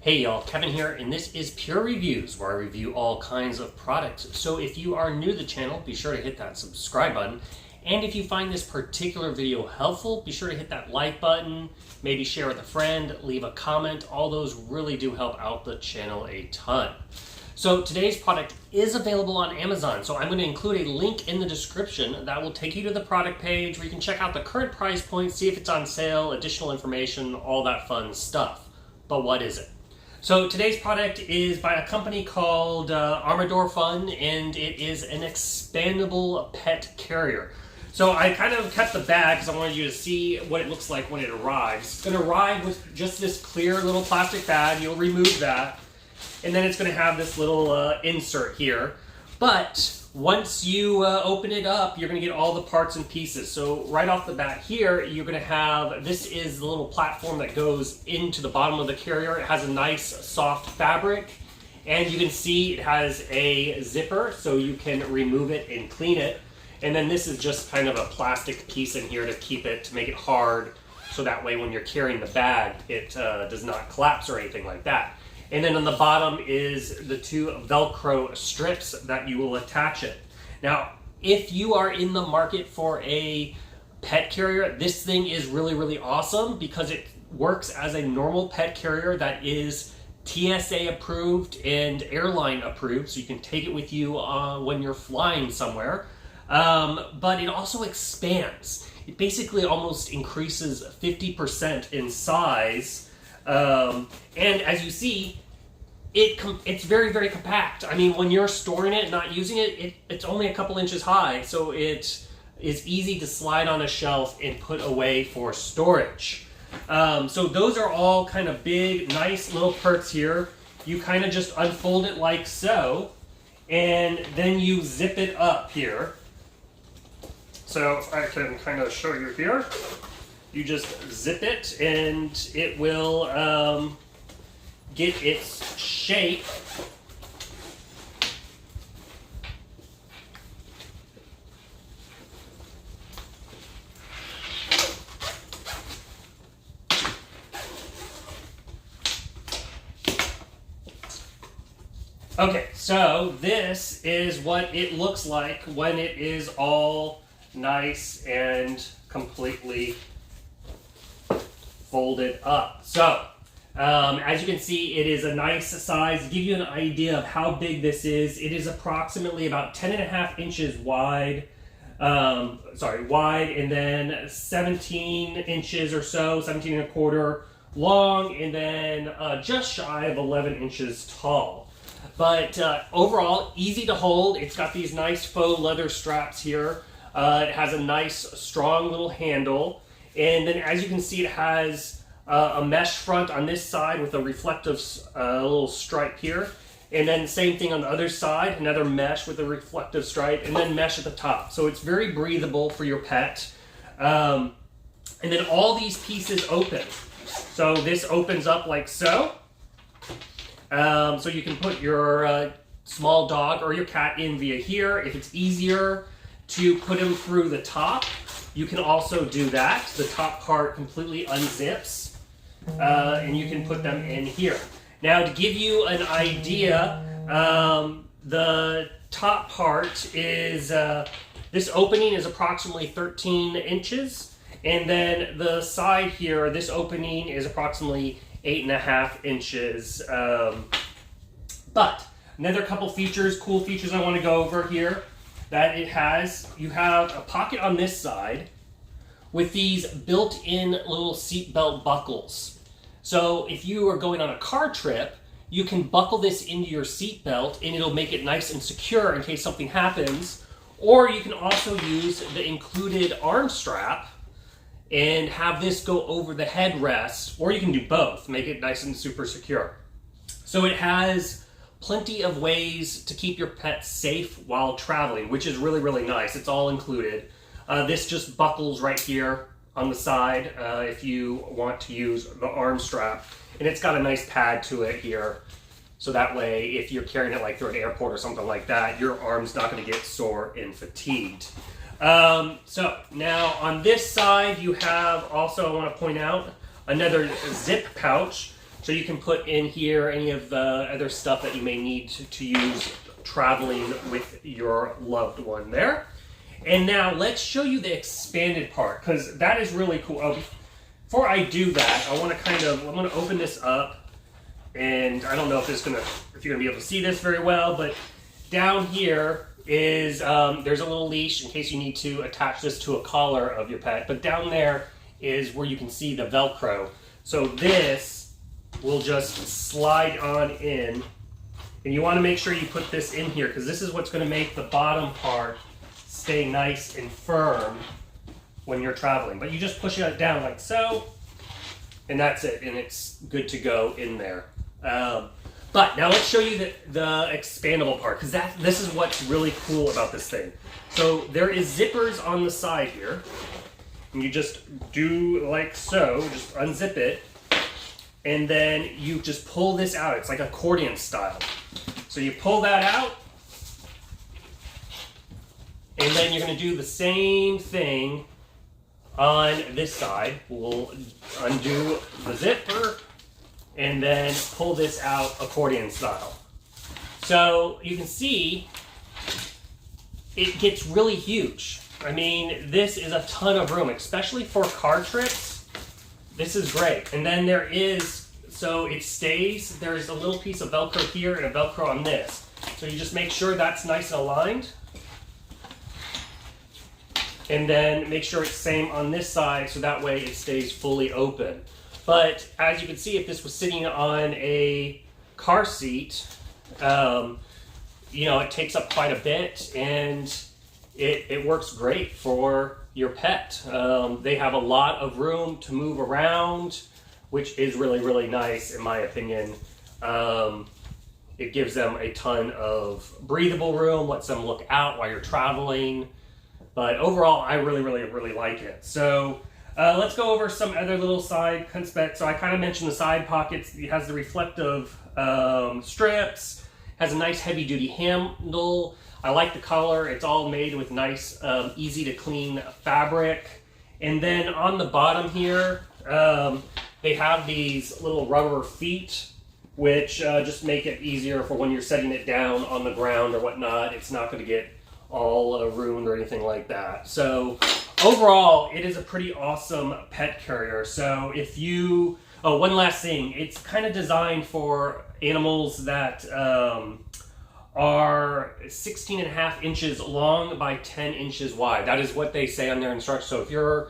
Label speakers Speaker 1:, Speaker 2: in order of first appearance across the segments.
Speaker 1: Hey y'all, Kevin here, and this is Purereviews, where I review all kinds of products. So if you are new to the channel, be sure to hit that subscribe button. And if you find this particular video helpful, be sure to hit that like button, maybe share with a friend, leave a comment. All those really do help out the channel a ton. So today's product is available on Amazon, so I'm going to include a link in the description that will take you to the product page where you can check out the current price point, see if it's on sale, additional information, all that fun stuff. But what is it? So today's product is by a company called Ardorfun, and it is an expandable pet carrier. So I kind of kept the bag because I wanted you to see what it looks like when it arrives. It's going to arrive with just this clear little plastic bag. You'll remove that. And then it's going to have this little insert here. But once you open it up, you're going to get all the parts and pieces. So right off the bat here, you're going to have, this is the little platform that goes into the bottom of the carrier. It has a nice soft fabric. And you can see it has a zipper, so you can remove it and clean it. And then this is just kind of a plastic piece in here to keep it, to make it hard. So that way when you're carrying the bag, it does not collapse or anything like that. And then on the bottom is the two Velcro strips that you will attach it. Now, if you are in the market for a pet carrier, this thing is really, really awesome because it works as a normal pet carrier that is TSA approved and airline approved, so you can take it with you when you're flying somewhere. But it also expands. It basically almost increases 50% in size. And as you see, it's very, very compact. I mean, when you're storing it and not using it, it's only a couple inches high, so it is easy to slide on a shelf and put away for storage. So those are all kind of big, nice little perks here. You kind of just unfold it like so, and then you zip it up here. So I can kind of show you here. You just zip it and it will get its shape. Okay, so this is what it looks like when it is all nice and completely folded up. So, as you can see, it is a nice size. To give you an idea of how big this is, it is approximately about 10.5 inches wide, wide, and then 17 inches or so, 17 and a quarter long, and then just shy of 11 inches tall. But overall, easy to hold. It's got these nice faux leather straps here. It has a nice, strong little handle. And then as you can see, it has a mesh front on this side with a reflective little stripe here. And then same thing on the other side, another mesh with a reflective stripe, and then mesh at the top. So it's very breathable for your pet. And then all these pieces open. So this opens up like so. So you can put your small dog or your cat in via here. If it's easier to put them through the top, you can also do that. The top part completely unzips, and you can put them in here. Now, to give you an idea, the top part is, this opening is approximately 13 inches, and then the side here, this opening is approximately 8.5 inches. But another couple features, cool features I want to go over here. That it has, you have a pocket on this side with these built-in little seatbelt buckles. So if you are going on a car trip, you can buckle this into your seatbelt and it'll make it nice and secure in case something happens. Or you can also use the included arm strap and have this go over the headrest, or you can do both, make it nice and super secure. So it has plenty of ways to keep your pet safe while traveling, which is really, really nice. It's all included. This just buckles right here on the side if you want to use the arm strap. And it's got a nice pad to it here. So that way, if you're carrying it like through an airport or something like that, your arm's not gonna get sore and fatigued. So now on this side, you have also, I wanna point out, another zip pouch. So you can put in here any of the other stuff that you may need to use traveling with your loved one there. And now let's show you the expanded part, because that is really cool. Before I do that, I want to I'm going to open this up, and I don't know if you're going to be able to see this very well, but down here is, there's a little leash in case you need to attach this to a collar of your pet, but down there is where you can see the Velcro. So this will just slide on in, and you want to make sure you put this in here, because this is what's going to make the bottom part stay nice and firm when you're traveling. But you just push it down like so, and that's it, and it's good to go in there. But now let's show you the expandable part, because this is what's really cool about this thing. So there is zippers on the side here, and you just do like so, just unzip it, and then you just pull this out. It's like accordion style. So you pull that out, and then you're going to do the same thing on this side. We'll undo the zipper and then pull this out accordion style. So you can see it gets really huge. I mean, this is a ton of room, especially for car trips. This is great. And then there is, so it stays, there's a little piece of Velcro here and a Velcro on this. So you just make sure that's nice and aligned. And then make sure it's same on this side, so that way it stays fully open. But as you can see, if this was sitting on a car seat, you know, it takes up quite a bit, and it works great for your pet. They have a lot of room to move around, which is really, really nice in my opinion. It gives them a ton of breathable room, lets them look out while you're traveling. But overall, I really, really, really like it. So let's go over some other little side specs. So I kind of mentioned the side pockets. It has the reflective strips, has a nice heavy duty handle. I like the color. It's all made with nice, easy to clean fabric. And then on the bottom here, they have these little rubber feet, which just make it easier for when you're setting it down on the ground or whatnot. It's not going to get all ruined or anything like that. So overall, it is a pretty awesome pet carrier. So if you, oh, one last thing, it's kind of designed for animals that are 16.5 inches long by 10 inches wide. That is what they say on their instructions. So if your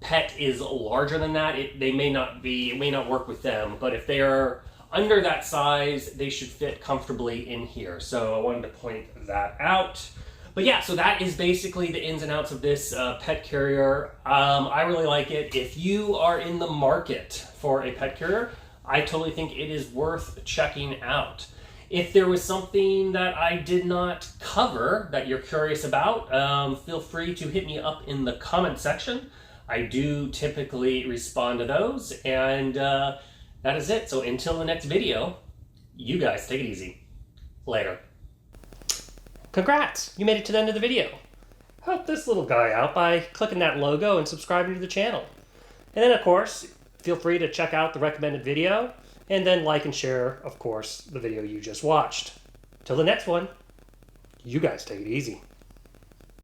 Speaker 1: pet is larger than that, it may not work with them. But if they are under that size, they should fit comfortably in here. So I wanted to point that out. But yeah, so that is basically the ins and outs of this pet carrier. I really like it. If you are in the market for a pet carrier, I totally think it is worth checking out. If there was something that I did not cover that you're curious about, feel free to hit me up in the comment section. I do typically respond to those, and that is it. So until the next video, you guys take it easy. Later. Congrats! You made it to the end of the video. Help this little guy out by clicking that logo and subscribing to the channel. And then, of course, feel free to check out the recommended video, and then like and share, of course, the video you just watched. Till the next one, you guys take it easy.